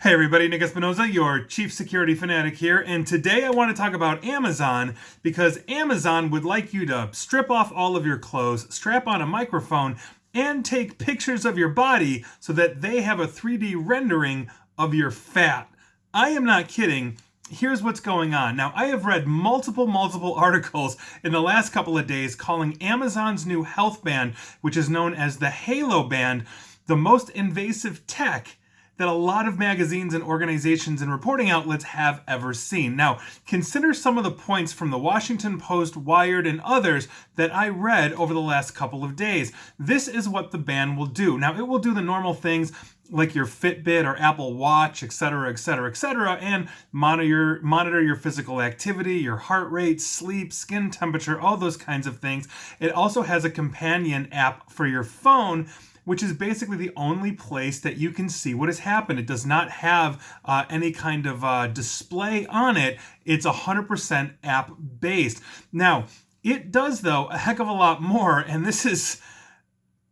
Hey everybody, Nick Espinoza, your chief security fanatic here, and today I want to talk about Amazon because Amazon would like you to strip off all of your clothes, strap on a microphone, and take pictures of your body so that they have a 3D rendering of your fat. I am not kidding. Here's what's going on. Now, I have read multiple articles in the last couple of days calling Amazon's new health band, which is known as the Halo band, the most invasive tech that a lot of magazines and organizations and reporting outlets have ever seen. Now, consider some of the points from the Washington Post, Wired, and others that I read over the last couple of days. This is what the band will do. Now, it will do the normal things like your Fitbit or Apple Watch, etc., and monitor your physical activity, your heart rate, sleep, skin temperature, all those kinds of things. It also has a companion app for your phone, which is basically the only place that you can see what has happened. It does not have any kind of display on it. It's 100% app-based. Now, it does, though, a heck of a lot more, and this is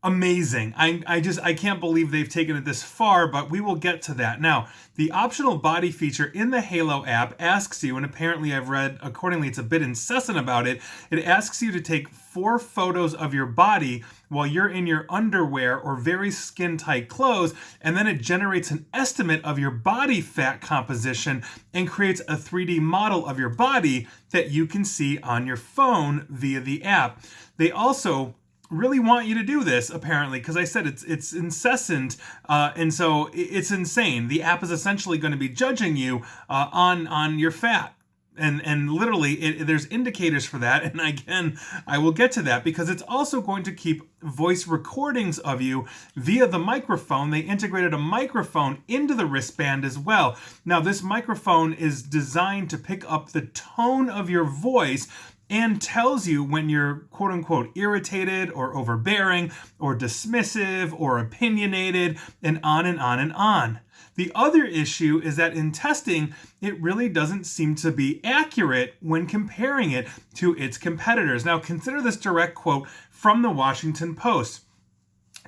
amazing. I can't believe they've taken it this far, but we will get to that. Now, the optional body feature in the Halo app asks you, and apparently I've read accordingly it's a bit incessant about it, it asks you to take 4 photos of your body while you're in your underwear or very skin-tight clothes, and then it generates an estimate of your body fat composition and creates a 3D model of your body that you can see on your phone via the app. They also really want you to do this, apparently, because I said it's incessant, and so it's insane. The app is essentially going to be judging you on your fat. And literally, there's indicators for that, and again, I will get to that, because it's also going to keep voice recordings of you via the microphone. They integrated a microphone into the wristband as well. Now, this microphone is designed to pick up the tone of your voice and tells you when you're quote-unquote irritated or overbearing or dismissive or opinionated, and on and on and on. The other issue is that in testing, it really doesn't seem to be accurate when comparing it to its competitors. Now, consider this direct quote from the Washington Post.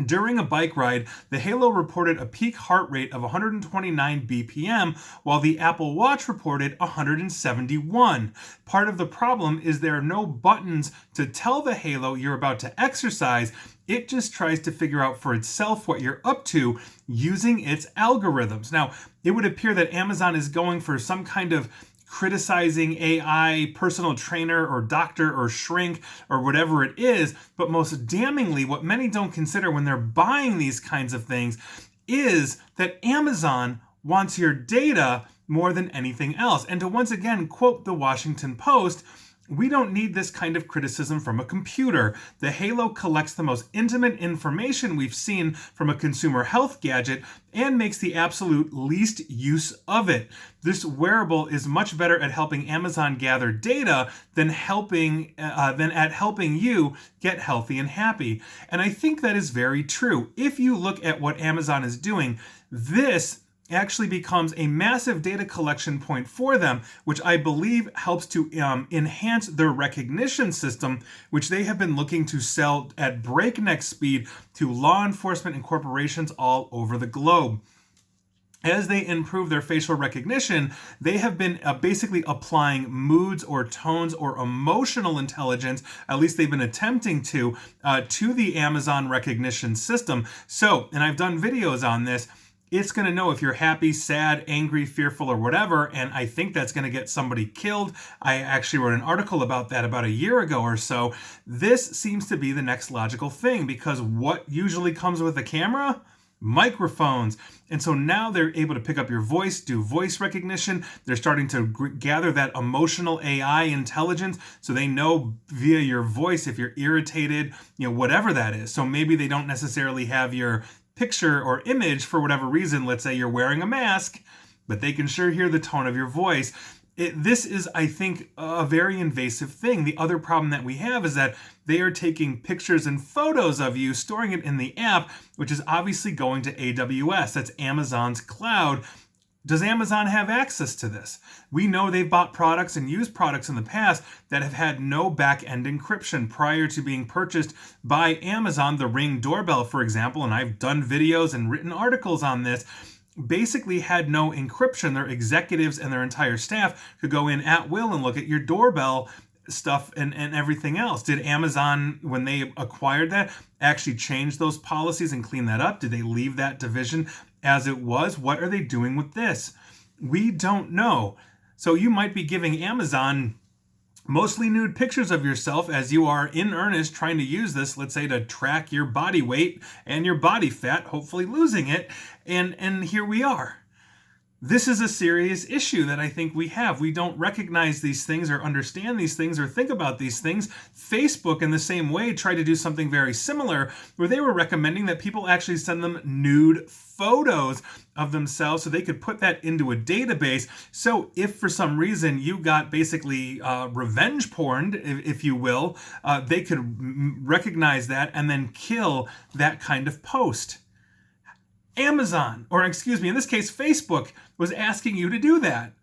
During a bike ride, the Halo reported a peak heart rate of 129 BPM, while the Apple Watch reported 171. Part of the problem is there are no buttons to tell the Halo you're about to exercise. It just tries to figure out for itself what you're up to using its algorithms. Now, it would appear that Amazon is going for some kind of criticizing AI personal trainer or doctor or shrink or whatever it is, but most damningly, what many don't consider when they're buying these kinds of things is that Amazon wants your data more than anything else. And to once again quote the Washington Post, "We don't need this kind of criticism from a computer. The Halo collects the most intimate information we've seen from a consumer health gadget and makes the absolute least use of it. This wearable is much better at helping Amazon gather data than at helping you get healthy and happy." And I think that is very true. If you look at what Amazon is doing, this actually becomes a massive data collection point for them, which I believe helps to enhance their recognition system, which they have been looking to sell at breakneck speed to law enforcement and corporations all over the globe. As they improve their facial recognition, they have been basically applying moods or tones or emotional intelligence, at least they've been attempting to the Amazon recognition system. So, and I've done videos on this, it's going to know if you're happy, sad, angry, fearful, or whatever, and I think that's going to get somebody killed. I actually wrote an article about that about a year ago or so. This seems to be the next logical thing, because what usually comes with a camera? Microphones. And so now they're able to pick up your voice, do voice recognition. They're starting to gather that emotional AI intelligence, so they know via your voice if you're irritated, whatever that is. So maybe they don't necessarily have your picture or image for whatever reason. Let's say you're wearing a mask, but they can sure hear the tone of your voice. This is, I think, a very invasive thing. The other problem that we have is that they are taking pictures and photos of you, storing it in the app, which is obviously going to AWS. That's Amazon's cloud. Does Amazon have access to this? We know they've bought products and used products in the past that have had no back-end encryption prior to being purchased by Amazon. The Ring doorbell, for example, and I've done videos and written articles on this. basically had no encryption. Their executives and their entire staff could go in at will and look at your doorbell stuff and everything else. Did Amazon, when they acquired that, actually change those policies and clean that up? Did they leave that division as it was? What are they doing with this? We don't know. So you might be giving Amazon mostly nude pictures of yourself as you are in earnest trying to use this, let's say, to track your body weight and your body fat, hopefully losing it. And here we are. This is a serious issue that I think we have. We don't recognize these things or understand these things or think about these things. Facebook, in the same way, tried to do something very similar where they were recommending that people actually send them nude photos of themselves so they could put that into a database. So if for some reason you got basically revenge porn, if you will, they could recognize that and then kill that kind of post. Amazon, or excuse me, in this case, Facebook, was asking you to do that.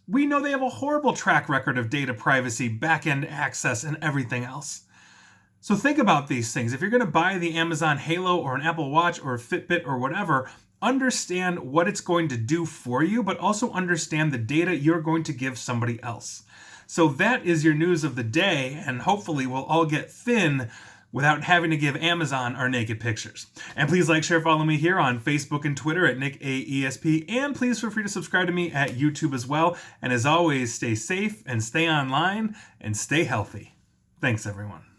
We know they have a horrible track record of data privacy, back-end access, and everything else. So think about these things. If you're going to buy the Amazon Halo or an Apple Watch or a Fitbit or whatever, understand what it's going to do for you, but also understand the data you're going to give somebody else. So that is your news of the day, and hopefully we'll all get thin without having to give Amazon our naked pictures. And please like, share, follow me here on Facebook and Twitter at NickAESP. And please feel free to subscribe to me at YouTube as well. And as always, stay safe and stay online and stay healthy. Thanks, everyone.